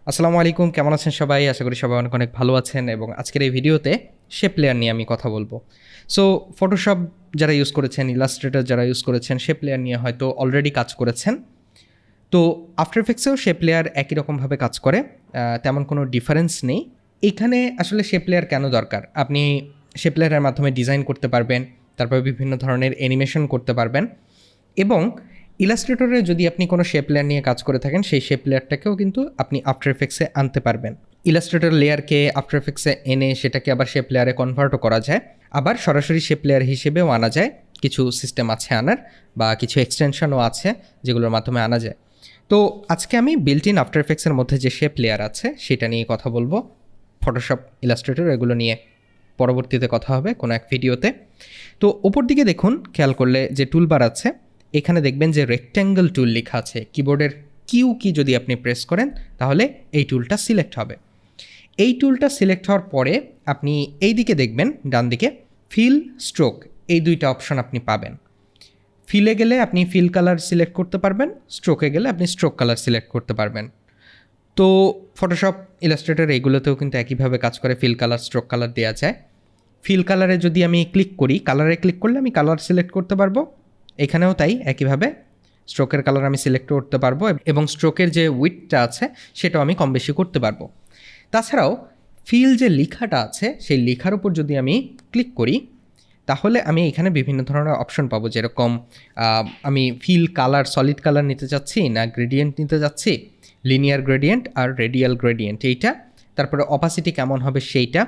আসসালামু আলাইকুম, কেমন আছেন সবাই? আশা করি সবাই অনেক অনেক ভালো আছেন এবং আজকের এই ভিডিওতে শেপ লেয়ার নিয়ে আমি কথা বলবো। সো ফটোশপ যারা ইউজ করেছেন, ইলাস্ট্রেটর যারা ইউজ করেছেন, শেপ লেয়ার নিয়ে হয়তো অলরেডি কাজ করেছেন। তো আফটার এফেক্টসেও শেপ লেয়ার একই রকমভাবে কাজ করে, তেমন কোনো ডিফারেন্স নেই। এখানে আসলে শেপ লেয়ার কেন দরকার? আপনি শেপ লেয়ারের মাধ্যমে ডিজাইন করতে পারবেন, তারপরে বিভিন্ন ধরনের অ্যানিমেশন করতে পারবেন এবং ইলাস্ট্রেটরে যদি আপনি কোনো শেপ লেয়ার নিয়ে কাজ করে থাকেন, সেই শেপ লেয়ারটাকেও কিন্তু আপনি আফটার এফেক্টসে আনতে পারবেন। ইলাস্ট্রেটর লেয়ারকে আফটার এফেক্টসে এনে সেটাকে আবার শেপ লেয়ারে কনভার্টও করা যায়, আবার সরাসরি শেপ লেয়ার হিসেবেও আনা যায়। কিছু সিস্টেম আছে আনার, বা কিছু এক্সটেনশনও আছে যেগুলোর মাধ্যমে আনা যায়। তো আজকে আমি বিল্ট ইন আফটার এফেক্টসের মধ্যে যে শেপ লেয়ার আছে সেটা নিয়ে কথা বলবো। ফটোশপ, ইলাস্ট্রেটর এগুলো নিয়ে পরবর্তীতে কথা হবে কোনো এক ভিডিওতে। তো ওপর দিকে দেখুন, খেয়াল করলে যে টুলবার আছে, এখানে দেখবেন যে রেক্ট্যাঙ্গেল টুল লেখা আছে। কিবোর্ডের কিউ কি যদি আপনি প্রেস করেন তাহলে এই টুলটা সিলেক্ট হবে। এই টুলটা সিলেক্ট হওয়ার পরে আপনি এই দিকে দেখবেন ডান দিকে ফিল, স্ট্রোক, এই দুইটা অপশন আপনি পাবেন। ফিলে গেলে আপনি ফিল কালার সিলেক্ট করতে পারবেন, স্ট্রোকে গেলে আপনি স্ট্রোক কালার সিলেক্ট করতে পারবেন। তো ফটোশপ, ইলাস্ট্রেটর এগুলোতেও কিন্তু একইভাবে কাজ করে, ফিল কালার, স্ট্রোক কালার দেওয়া যায়। ফিল কালারে যদি আমি ক্লিক করি, কালারে ক্লিক করলে আমি কালার সিলেক্ট করতে পারবো। এখানেও তাই একইভাবে স্ট্রোকের কালার আমি সিলেক্ট করতে পারবো এবং স্ট্রোকের যে উইডথটা আছে সেটাও আমি কম বেশি করতে পারবো। তাছাড়াও ফিল যে লেখাটা আছে সেই লেখার উপর যদি আমি ক্লিক করি তাহলে আমি এখানে বিভিন্ন ধরনের অপশন পাবো, যেরকম আমি ফিল কালার, সলিড কালার নিতে চাচ্ছি না গ্রেডিয়েন্ট নিতে যাচ্ছি, লিনিয়ার গ্রেডিয়েন্ট আর রেডিয়াল গ্রেডিয়েন্ট এইটা, তারপরে অপাসিটি কেমন হবে সেইটা,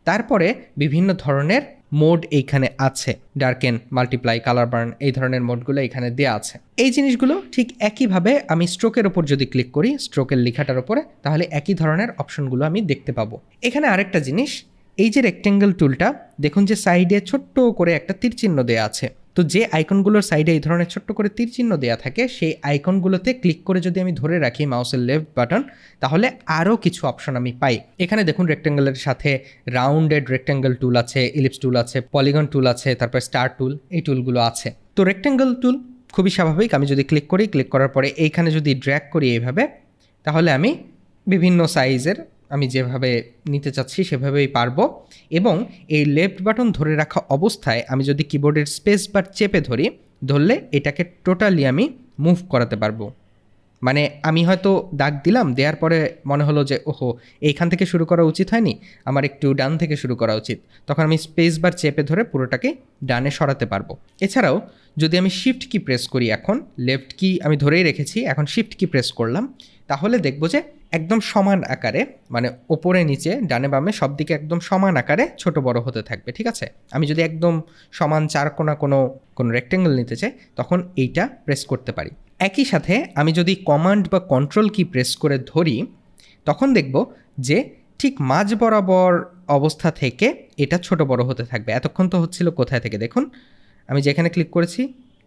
তারপরে বিভিন্ন ধরনের মোড এইখানে আছে, ডার্কেন, মাল্টিপ্লাই, কালার বার্ন, এই ধরনের মোডগুলো এখানে দেওয়া আছে। এই জিনিসগুলো ঠিক একইভাবে আমি স্ট্রোকের ওপর যদি ক্লিক করি, স্ট্রোকের লেখাটার উপরে, তাহলে একই ধরনের অপশনগুলো আমি দেখতে পাবো। এখানে আরেকটা জিনিস, এই যে রেক্ট্যাঙ্গেল টুলটা দেখুন যে সাইডে ছোট্ট করে একটা তীর চিহ্ন দেওয়া আছে। তো যে আইকনগুলোর সাইডে এই ধরনের ছোট্ট করে তীর চিহ্ন দেওয়া থাকে, সেই আইকনগুলোতে ক্লিক করে যদি আমি ধরে রাখি মাউসের লেফট বাটন, তাহলে আরও কিছু অপশন আমি পাই। এখানে দেখুন রেক্ট্যাঙ্গেলের সাথে রাউন্ডেড রেক্ট্যাঙ্গেল টুল আছে, ইলিপস টুল আছে, পলিগন টুল আছে, তারপর স্টার টুল, এই টুলগুলো আছে। তো রেক্ট্যাঙ্গেল টুল খুবই স্বাভাবিক, আমি যদি ক্লিক করি, ক্লিক করার পরে এইখানে যদি ড্র্যাগ করি এইভাবে, তাহলে আমি বিভিন্ন সাইজের আমি যেভাবে নিতে চাচ্ছি সেভাবেই পারবো। এবং এই লেফট বাটন ধরে রাখা অবস্থায় আমি যদি কিবোর্ডের স্পেস বার চেপে ধরলে এটাকে টোটালি আমি মুভ করাতে পারবো। মানে আমি হয়তো দাগ দিলাম, দেওয়ার পরে মনে হলো যে ওহো, এইখান থেকে শুরু করা উচিত হয়নি, আমার একটু ডান থেকে শুরু করা উচিত, তখন আমি স্পেস বার চেপে ধরে পুরোটাকে ডানে সরাতে পারবো। এছাড়াও যদি আমি শিফট কি প্রেস করি, এখন লেফট কি আমি ধরেই রেখেছি, এখন শিফট কি প্রেস করলাম, তাহলে দেখবো যে একদম সমান আকারে, মানে ওপরে নিচে ডানে বামে সব দিকে একদম সমান আকারে ছোট বড় হতে থাকবে। ঠিক আছে, আমি যদি একদম সমান চারকোনা কোনো রেক্টেঙ্গেল নিতে চাই তখন এইটা প্রেস করতে পারি। একই সাথে আমি যদি কমান্ড বা কন্ট্রোল কি প্রেস করে ধরি, তখন দেখব যে ঠিক মাঝ বরাবর অবস্থা থেকে এটা ছোট বড় হতে থাকবে। এতক্ষণ তো হচ্ছিল কোথায় থেকে, দেখুন আমি যেখানে ক্লিক করেছি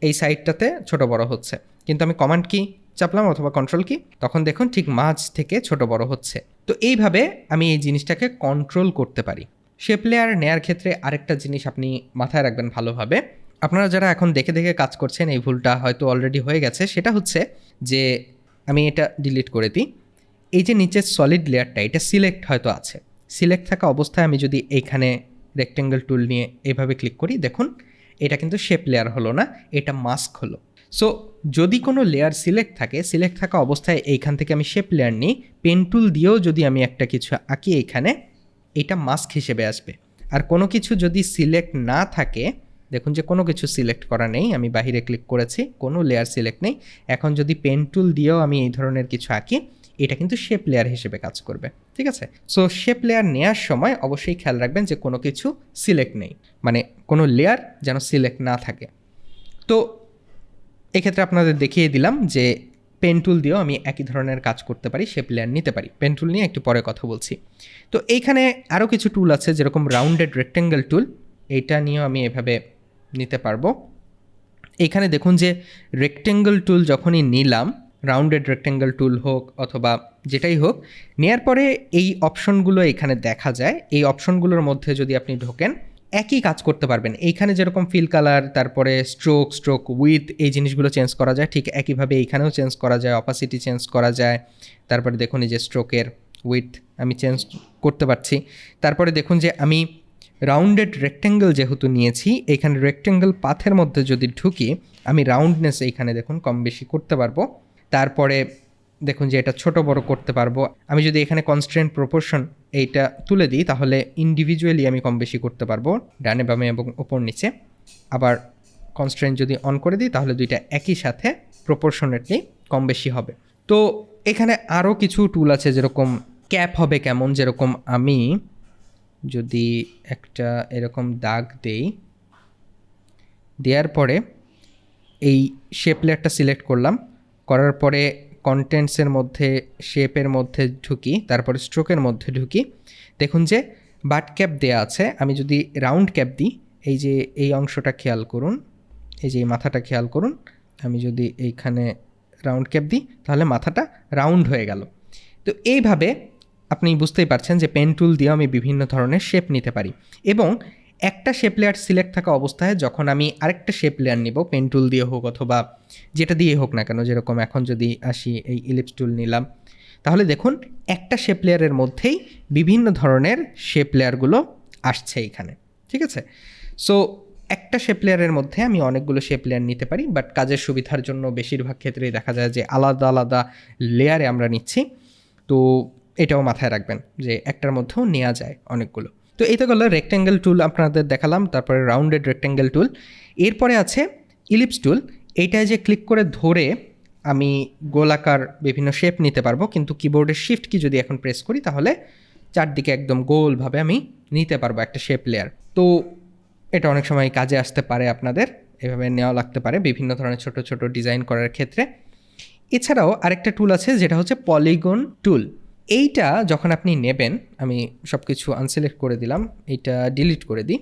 এই সাইডটাতে ছোট বড় হচ্ছে, কিন্তু আমি কমান্ড কি চাপলাম অথবা কন্ট্রোল কি, তখন দেখুন ঠিক মাঝ থেকে ছোট বড় হচ্ছে। তো এইভাবে আমি এই জিনিসটাকে কন্ট্রোল করতে পারি। শেপ লেয়ার নেয়ার ক্ষেত্রে আরেকটা জিনিস আপনি মাথায় রাখবেন ভালোভাবে, আপনারা যারা এখন দেখে দেখে কাজ করছেন এই ভুলটা হয়তো অলরেডি হয়ে গেছে, সেটা হচ্ছে যে আমি এটা ডিলিট করে দিই। এই যে নিচের সলিড লেয়ারটা, এটা সিলেক্ট হয়তো আছে, সিলেক্ট থাকা অবস্থায় আমি যদি এইখানে রেক্টেঙ্গেল টুল নিয়ে এইভাবে ক্লিক করি, দেখুন এটা কিন্তু শেপ লেয়ার হলো না, এটা মাস্ক হলো। সো যদি কোনো লেয়ার সিলেক্ট থাকে, সিলেক্ট থাকা অবস্থায় এইখান থেকে আমি শেপ লেয়ার নিই, পেন টুল দিয়েও যদি আমি একটা কিছু আঁকি এইখানে, এটা মাস্ক হিসেবে আসবে। আর কোনো কিছু যদি সিলেক্ট না থাকে, দেখুন যে কোনো কিছু সিলেক্ট করা নেই, আমি বাহিরে ক্লিক করেছি, কোনো লেয়ার সিলেক্ট নেই, এখন যদি পেন টুল দিয়েও আমি এই ধরনের কিছু আঁকি, এটা কিন্তু শেপ লেয়ার হিসেবে কাজ করবে। ঠিক আছে, সো শেপ লেয়ার নেওয়ার সময় অবশ্যই খেয়াল রাখবেন যে কোনো কিছু সিলেক্ট নেই, মানে কোনো লেয়ার যেন সিলেক্ট না থাকে। তো এক্ষেত্রে আপনাদের দেখিয়ে দিলাম যে পেন টুল দিয়েও আমি একই ধরনের কাজ করতে পারি, শেপ লেয়ার নিতে পারি। পেন টুল নিয়ে একটু পরে কথা বলছি। তো এইখানে আরও কিছু টুল আছে, যেরকম রাউন্ডেড রেক্টেঙ্গেল টুল, এইটা নিয়েও আমি এভাবে নিতে পারবো। এইখানে দেখুন যে রেক্টেঙ্গেল টুল যখনই নিলাম, রাউন্ডেড রেক্টেঙ্গেল টুল হোক অথবা যেটাই হোক, নেয়ার পরে এই অপশনগুলো এখানে দেখা যায়। এই অপশনগুলোর মধ্যে যদি আপনি ঢোকেন, একই কাজ করতে পারবেন। এইখানে যেরকম ফিল কালার, তারপরে স্ট্রোক উইথ এই জিনিসগুলো চেঞ্জ করা যায়, ঠিক একইভাবে এইখানেও চেঞ্জ করা যায়, অপাসিটি চেঞ্জ করা যায়। তারপরে দেখুন এই যে স্ট্রোকের উইথ আমি চেঞ্জ করতে পারছি। তারপরে দেখুন যে আমি রাউন্ডেড রেক্ট্যাঙ্গেল যেহেতু নিয়েছি, এখানে রেক্ট্যাঙ্গেল পাথের মধ্যে যদি ঢুকি আমি রাউন্ডনেস এইখানে দেখুন কম বেশি করতে পারবো। তারপরে দেখুন যে এটা ছোট বড় করতে পারবো। আমি যদি এখানে কনস্ট্রেন্ট প্রপোর্শন এইটা তুলে দিই তাহলে ইন্ডিভিজুয়ালি আমি কম বেশি করতে পারবো, ডানে বামে এবং ওপর নিচে। আবার কনস্ট্রেন্ট যদি অন করে দিই তাহলে দুইটা একই সাথে প্রপোর্শনেটলি কম বেশি হবে। তো এখানে আরও কিছু টুল আছে, যেরকম ক্যাপ হবে কেমন, যেরকম আমি যদি একটা এরকম দাগ দেই, দেওয়ার পরে এই শেপ লেয়ারটা সিলেক্ট করলাম, করার পরে কন্টেন্টসের মধ্যে শেপের মধ্যে ঢুকি, তারপরে স্ট্রোকের মধ্যে ঢুকি। দেখুন যে বাট ক্যাপ দেয়া আছে, আমি যদি রাউন্ড ক্যাপ দিই, এই যে এই অংশটা খেয়াল করুন, এই যে এই মাথাটা খেয়াল করুন, আমি যদি এইখানে রাউন্ড ক্যাপ দিই তাহলে মাথাটা রাউন্ড হয়ে গেল। তো এইভাবে আপনি বুঝতেই পারছেন যে পেন টুল দিয়ে আমি বিভিন্ন ধরনের শেপ নিতে পারি। এবং একটা শেপ লেয়ার সিলেক্ট থাকা অবস্থায় যখন আমি আরেকটা শেপ লেয়ার নিব, পেন টুল দিয়ে হোক অথবা যেটা দিয়ে হোক না কেন, যেরকম এখন যদি আসি এই ইলিপস টুল নিলাম, তাহলে দেখুন একটা শেপ লেয়ারের মধ্যেই বিভিন্ন ধরনের শেপ লেয়ারগুলো আসছে এইখানে, ঠিক আছে। সো একটা শেপ লেয়ারের মধ্যে আমি অনেকগুলো শেপ লেয়ার নিতে পারি, বাট কাজের সুবিধার জন্য বেশিরভাগ ক্ষেত্রেই দেখা যায় যে আলাদা আলাদা লেয়ারে আমরা নিচ্ছি। তো এটাও মাথায় রাখবেন যে একটার মধ্যেও নেওয়া যায় অনেকগুলো। তো এই তো গেল রেক্ট্যাঙ্গেল টুল আপনাদের দেখালাম, তারপরে রাউন্ডেড রেক্ট্যাঙ্গেল টুল। এরপরে আছে ইলিপস টুল। এইটায় যে ক্লিক করে ধরে আমি গোলাকার বিভিন্ন শেপ নিতে পারবো, কিন্তু কিবোর্ডের শিফট কি যদি এখন প্রেস করি তাহলে চারদিকে একদম গোলভাবে আমি নিতে পারবো একটা শেপ লেয়ার। তো এটা অনেক সময় কাজে আসতে পারে আপনাদের, এভাবে নেওয়া লাগতে পারে বিভিন্ন ধরনের ছোট ছোট ডিজাইন করার ক্ষেত্রে। এছাড়াও আরেকটা টুল আছে যেটা হচ্ছে পলিগন টুল। এইটা যখন আপনি নেবেন, আমি সব কিছু আনসিলেক্ট করে দিলাম, এইটা ডিলিট করে দিই।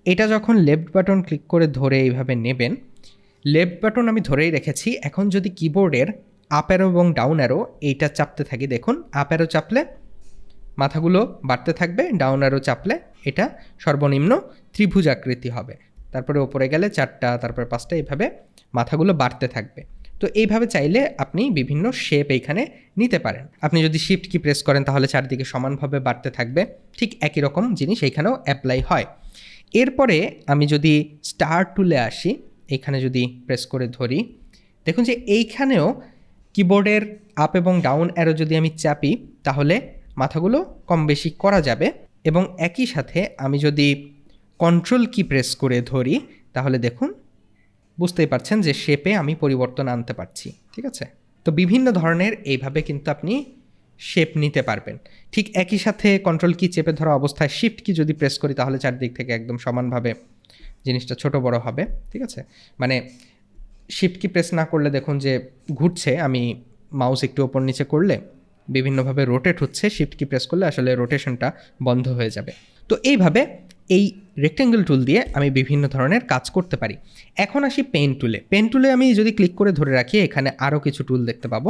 এটা যখন লেফট বাটন ক্লিক করে ধরে এইভাবে নেবেন, লেফট বাটন আমি ধরেই রেখেছি। এখন যদি কিবোর্ডের আপ অ্যারো এবং ডাউন অ্যারো এইটা চাপতে থাকি, দেখুন আপ অ্যারো চাপলে মাথাগুলো বাড়তে থাকবে, ডাউন অ্যারো চাপলে এটা সর্বনিম্ন ত্রিভুজ আকৃতি হবে। তারপরে ওপরে গেলে 4টা, তারপরে 5টা, এইভাবে মাথাগুলো বাড়তে থাকবে। তো এইভাবে চাইলে আপনি বিভিন্ন শেপ এইখানে নিতে পারেন। আপনি যদি শিফট কি প্রেস করেন তাহলে চারদিকে সমানভাবে বাড়তে থাকবে। ঠিক একই রকম জিনিস এইখানেও অ্যাপ্লাই হয়। এরপরে আমি যদি স্টার টুলে আসি, এইখানে যদি প্রেস করে ধরি, দেখুন যে এইখানেও কিবোর্ডের আপ এবং ডাউন অ্যারো যদি আমি চাপি তাহলে মাথাগুলো কম বেশি করা যাবে। এবং একই সাথে আমি যদি কন্ট্রোল কি প্রেস করে ধরি তাহলে দেখুন বুঝতেই পারছেন যে শেপে আমি পরিবর্তন আনতে পারছি, ঠিক আছে। তো বিভিন্ন ধরনের এইভাবে কিন্তু আপনি শেপ নিতে পারবেন। ঠিক একই সাথে কন্ট্রোল কি চেপে ধরা অবস্থায় শিফট কি যদি প্রেস করি তাহলে চারদিক থেকে একদম সমানভাবে জিনিসটা ছোট বড় হবে, ঠিক আছে। মানে শিফট কি প্রেস না করলে দেখুন যে ঘুরছে, আমি মাউস একটু ওপর নিচে করলে বিভিন্নভাবে রোটেট হচ্ছে, শিফট কি প্রেস করলে আসলে রোটেশনটা বন্ধ হয়ে যাবে। তো এইভাবে এই রেক্ট্যাঙ্গেল টুল দিয়ে আমি বিভিন্ন ধরনের কাজ করতে পারি। এখন আসি পেন টুলে। পেন টুলে আমি যদি ক্লিক করে ধরে রাখি এখানে আরও কিছু টুল দেখতে পাবো।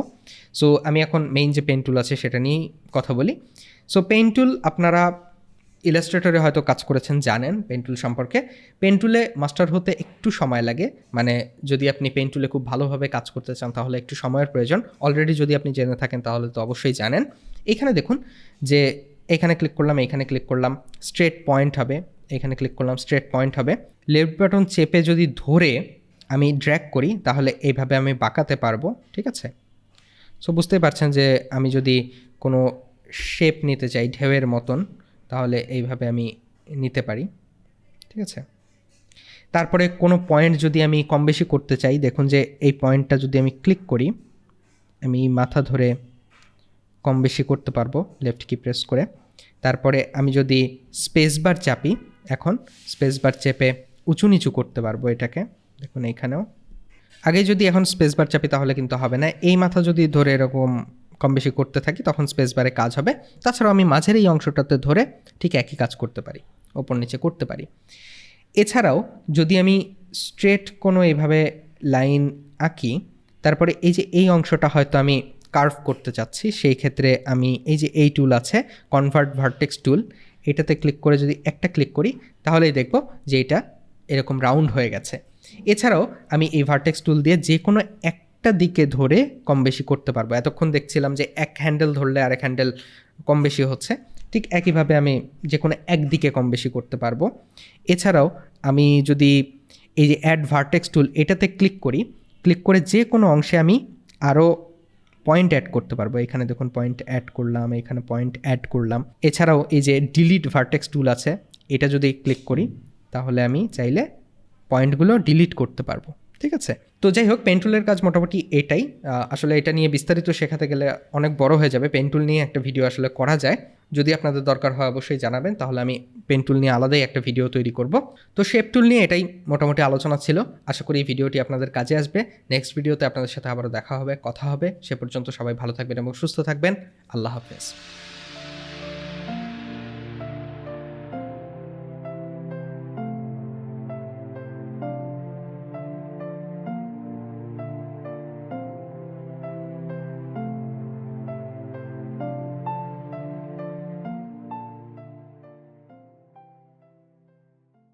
সো আমি এখন মেইন যে পেন টুল আছে সেটা নিয়েই কথা বলি। সো পেন টুল আপনারা ইলাস্ট্রেটরে হয়তো কাজ করেছেন, জানেন পেন টুল সম্পর্কে। পেন টুলে মাস্টার হতে একটু সময় লাগে, মানে যদি আপনি পেন টুলে খুব ভালোভাবে কাজ করতে চান তাহলে একটু সময়ের প্রয়োজন। অলরেডি যদি আপনি জেনে থাকেন তাহলে তো অবশ্যই জানেন। এখানে দেখুন যে এখানে ক্লিক করলাম, এখানে ক্লিক করলাম, স্ট্রেট পয়েন্ট হবে, এখানে ক্লিক করলাম, স্ট্রেট পয়েন্ট হবে। লেফট বাটন চেপে যদি ধরে আমি ড্র্যাগ করি তাহলে এইভাবে আমি বাঁকাতে পারবো, ঠিক আছে। সো বুঝতেই পারছেন যে আমি যদি কোনো শেপ নিতে চাই ঢেউয়ের মতন তাহলে এইভাবে আমি নিতে পারি, ঠিক আছে। তারপরে কোনো পয়েন্ট যদি আমি কম বেশি করতে চাই, দেখুন যে এই পয়েন্টটা যদি আমি ক্লিক করি আমি মাথা ধরে কম বেশি করতে পারবো লেফট কি প্রেস করে। তারপরে আমি যদি স্পেস বার চাপি, এখন স্পেস বার চেপে উঁচু নিচু করতে পারবো এটাকে, দেখুন এইখানেও। আগে যদি এখন স্পেস বার চাপি তাহলে কিন্তু হবে না। এই মাথা যদি ধরে এরকম কম বেশি করতে থাকি তখন স্পেস বারে কাজ হবে। তাছাড়াও আমি মাঝের এই অংশটাতে ধরে ঠিক একই কাজ করতে পারি, ওপর নিচে করতে পারি। এছাড়াও যদি আমি স্ট্রেট কোনো এইভাবে লাইন আঁকি, তারপরে এই যে এই অংশটা হয়তো আমি কার্ভ করতে চাচ্ছি, সেই ক্ষেত্রে আমি এই যে এই টুল আছে কনভার্ট ভার্টেক্স টুল, এটাতে ক্লিক করে যদি একটা ক্লিক করি তাহলেই দেখব যে এটা এরকম রাউন্ড হয়ে গেছে। এছাড়াও আমি এই ভার্টেক্স টুল দিয়ে যে কোনো একটা দিকে ধরে কম বেশি করতে পারবো। এতক্ষণ দেখছিলাম যে এক হ্যান্ডেল ধরলে আরেক হ্যান্ডেল কম বেশি হচ্ছে, ঠিক একইভাবে আমি যে কোনো একদিকে কম বেশি করতে পারবো। এছাড়াও আমি যদি এই যে অ্যাড ভার্টেক্স টুল এটাতে ক্লিক করি, ক্লিক করে যে কোনো অংশে আমি আরও পয়েন্ট অ্যাড করতে পারবো। এখানে দেখুন পয়েন্ট অ্যাড করলাম, এখানে পয়েন্ট অ্যাড করলাম। এছাড়াও এই যে ডিলিট ভার্টেক্স টুল আছে, এটা যদি ক্লিক করি তাহলে আমি চাইলে পয়েন্টগুলো ডিলিট করতে পারবো। ঠিক আছে, তো যাই হোক পেন টুলের কাজ মোটামুটি এটাই। আসলে এটা নিয়ে বিস্তারিত শেখাতে গেলে অনেক বড় হয়ে যাবে। পেন টুল নিয়ে একটা ভিডিও আসলে করা যায়, যদি আপনাদের দরকার হয় অবশ্যই জানাবেন, তাহলে আমি পেন টুল নিয়ে আলাদাই একটা ভিডিও তৈরি করব। তো শেপ টুল নিয়ে এটাই মোটামুটি আলোচনা ছিল। আশা করি এই ভিডিওটি আপনাদের কাজে আসবে। নেক্সট ভিডিওতে আপনাদের সাথে আবারও দেখা হবে, কথা হবে। সে পর্যন্ত সবাই ভালো থাকবেন এবং সুস্থ থাকবেন। আল্লাহ হাফেজ।